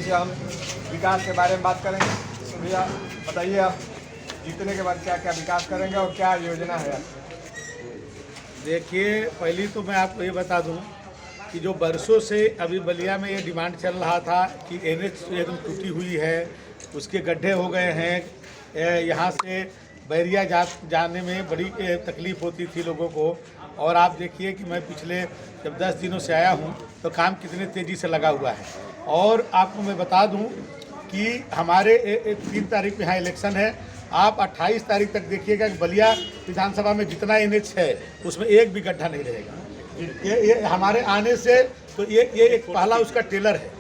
जी से हम विकास के बारे में बात करेंगे। तो भैया बताइए, आप जीतने के बाद क्या क्या विकास करेंगे और क्या योजना है आपकी? देखिए, पहली तो मैं आपको ये बता दूं कि जो बरसों से अभी बलिया में ये डिमांड चल रहा था कि एनएच एकदम टूटी हुई है, उसके गड्ढे हो गए हैं, यहाँ से बैरिया जाने में बड़ी तकलीफ़ होती थी लोगों को। और आप देखिए कि मैं पिछले जब 10 दिनों से आया हूँ तो काम कितने तेज़ी से लगा हुआ है। और आपको मैं बता दूं कि हमारे 3 तारीख को यहाँ इलेक्शन है। आप 28 तारीख तक देखिएगा कि बलिया विधानसभा में जितना एनएच है उसमें एक भी गड्ढा नहीं रहेगा। ये हमारे आने से तो ये एक पहला उसका टेलर है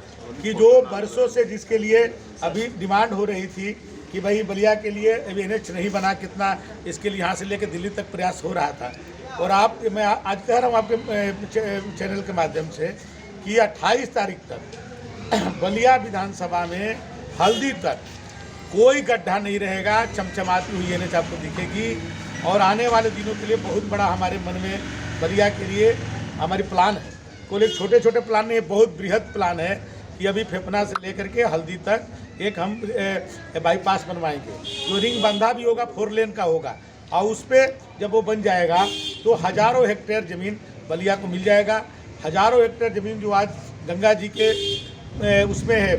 कि जो बरसों से जिसके लिए अभी डिमांड हो रही थी कि भाई बलिया के लिए अभी एनएच नहीं बना, कितना इसके लिए यहाँ से लेकर दिल्ली तक प्रयास हो रहा था। और मैं आज कह रहा हूँ आपके चैनल के माध्यम से कि 28 तारीख तक बलिया विधानसभा में हल्दी तक कोई गड्ढा नहीं रहेगा, चमचमाती हुई एनएच आपको दिखेगी। और आने वाले दिनों के लिए बहुत बड़ा हमारे मन में बलिया के लिए हमारी प्लान है। कोई छोटे छोटे प्लान नहीं है, बहुत बृहद प्लान है कि अभी फेफना से लेकर के हल्दी तक एक हम बाईपास बनवाएंगे, जो रिंग बंधा भी होगा, 4 लेन का होगा। और उस पर जब वो बन जाएगा तो हज़ारों हेक्टेयर ज़मीन बलिया को मिल जाएगा। हज़ारों हेक्टेयर ज़मीन जो आज गंगा जी के उसमें है,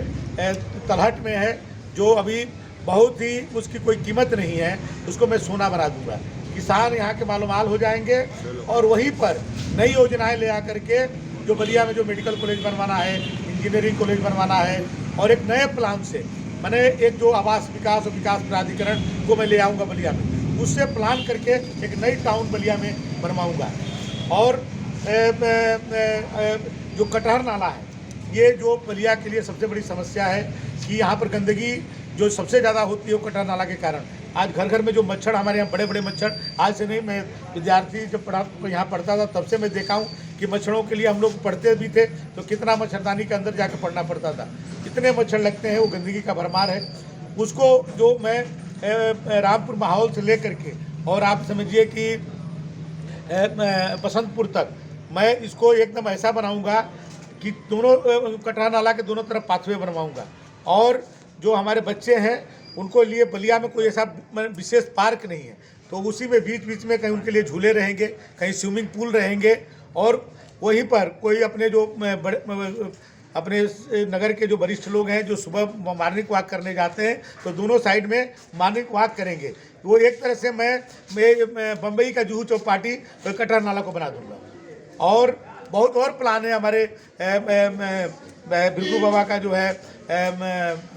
तलहट में है, जो अभी बहुत ही उसकी कोई कीमत नहीं है, उसको मैं सोना बना दूंगा। किसान यहाँ के मालोमाल हो जाएंगे। और वहीं पर नई योजनाएं ले आकर के जो बलिया में जो मेडिकल कॉलेज बनवाना है, इंजीनियरिंग कॉलेज बनवाना है, और एक नए प्लान से मैंने एक जो आवास विकास और विकास प्राधिकरण को मैं ले आऊँगा बलिया में, उससे प्लान करके एक नई टाउन बलिया में बनवाऊँगा। और जो कटहर नाला है, ये जो बलिया के लिए सबसे बड़ी समस्या है कि यहाँ पर गंदगी जो सबसे ज़्यादा होती है वो कटहर नाला के कारण। आज घर घर में जो मच्छर, हमारे यहाँ बड़े बड़े मच्छर, आज से नहीं, मैं विद्यार्थी जब यहाँ पढ़ता था तब से मैं देखा हूँ कि मच्छरों के लिए हम लोग पढ़ते भी थे तो कितना मच्छरदानी के अंदर जाकर पढ़ना पड़ता था, कितने मच्छर लगते हैं, वो गंदगी का भरमार है। उसको जो मैं रामपुर माहौल से ले करके और आप समझिए कि बसंतपुर तक मैं इसको एकदम ऐसा बनाऊंगा कि दोनों कटरा नाला के दोनों तरफ पाथवे बनवाऊंगा। और जो हमारे बच्चे हैं उनको लिए बलिया में कोई ऐसा विशेष पार्क नहीं है, तो उसी में बीच बीच में कहीं उनके लिए झूले रहेंगे, कहीं स्विमिंग पूल रहेंगे। और वहीं पर कोई अपने जो अपने नगर के जो वरिष्ठ लोग हैं जो सुबह मॉर्निंग वॉक करने जाते हैं तो दोनों साइड में मॉर्निंग वॉक करेंगे। वो एक तरह से मैं बम्बई का जुहू चौपाटी कटरा नाला को बना दूंगा। और बहुत और प्लान है हमारे भृगु बाबा का, जो है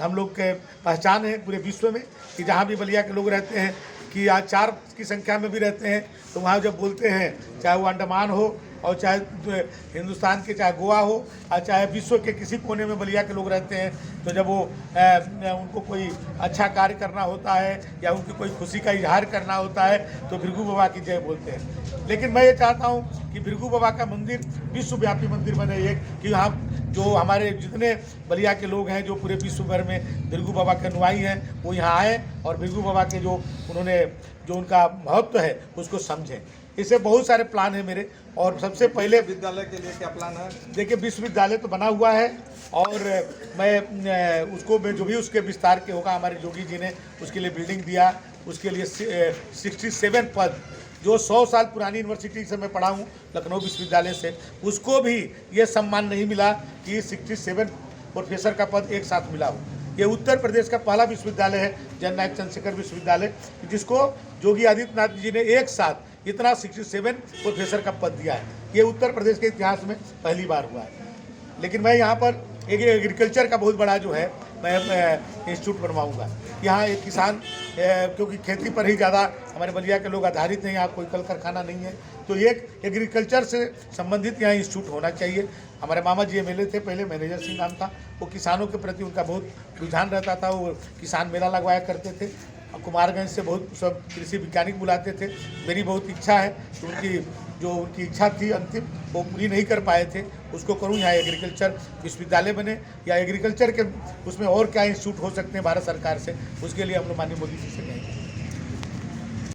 हम लोग के पहचान है पूरे विश्व में कि जहाँ भी बलिया के लोग रहते हैं कि आज 4 की संख्या में भी रहते हैं, तो वहाँ जब बोलते हैं, चाहे वो अंडमान हो और चाहे हिंदुस्तान के, चाहे गोवा हो और चाहे विश्व के किसी कोने में बलिया के लोग रहते हैं, तो जब वो उनको कोई अच्छा कार्य करना होता है या उनकी कोई खुशी का इजहार करना होता है तो भृगु बाबा की जय बोलते हैं। लेकिन मैं ये चाहता हूँ कि भृगु बाबा का मंदिर विश्वव्यापी मंदिर बने, एक कि यहाँ जो हमारे जितने बलिया के लोग हैं जो पूरे विश्व भर में भृगु बाबा के अनुयायी हैं वो यहाँ आएँ और भृगु बाबा के जो उनका महत्व है उसको समझें। इससे बहुत सारे प्लान है मेरे। और सबसे पहले विद्यालय के लिए क्या प्लान है? देखिए, विश्वविद्यालय तो बना हुआ है और मैं उसको जो भी उसके विस्तार के होगा, हमारे जोगी जी ने उसके लिए बिल्डिंग दिया, उसके लिए 67 पद, जो 100 साल पुरानी यूनिवर्सिटी से मैं पढ़ा हूँ लखनऊ विश्वविद्यालय से, उसको भी ये सम्मान नहीं मिला कि 67 प्रोफेसर का पद एक साथ मिला हो। ये उत्तर प्रदेश का पहला विश्वविद्यालय है, जननायक चंद्रशेखर विश्वविद्यालय, जिसको योगी आदित्यनाथ जी ने एक साथ इतना 67 प्रोफेसर का पद दिया है। ये उत्तर प्रदेश के इतिहास में पहली बार हुआ है। लेकिन मैं यहाँ पर एक एग्रीकल्चर का बहुत बड़ा जो है मैं इंस्टीट्यूट बनवाऊँगा। यहाँ एक किसान, क्योंकि खेती पर ही ज़्यादा हमारे बलिया के लोग आधारित हैं, यहाँ कोई कल कारखाना नहीं है, तो एक एग्रीकल्चर से संबंधित यहाँ इंस्टीट्यूट होना चाहिए। हमारे मामा जी एमएलए थे पहले, मैनेजर सिंह नाम था, वो किसानों के प्रति उनका बहुत रुझान रहता था, वो किसान मेला लगवाया करते थे। कुमारगंज से बहुत सब कृषि वैज्ञानिक बुलाते थे। मेरी बहुत इच्छा है कि उनकी इच्छा थी अंतिम, वो पूरी नहीं कर पाए थे, उसको करूँ। यहाँ एग्रीकल्चर विश्वविद्यालय बने या एग्रीकल्चर के उसमें और क्या इंस्टीट्यूट हो सकते हैं भारत सरकार से, उसके लिए हम लोग माननीय मोदी जी से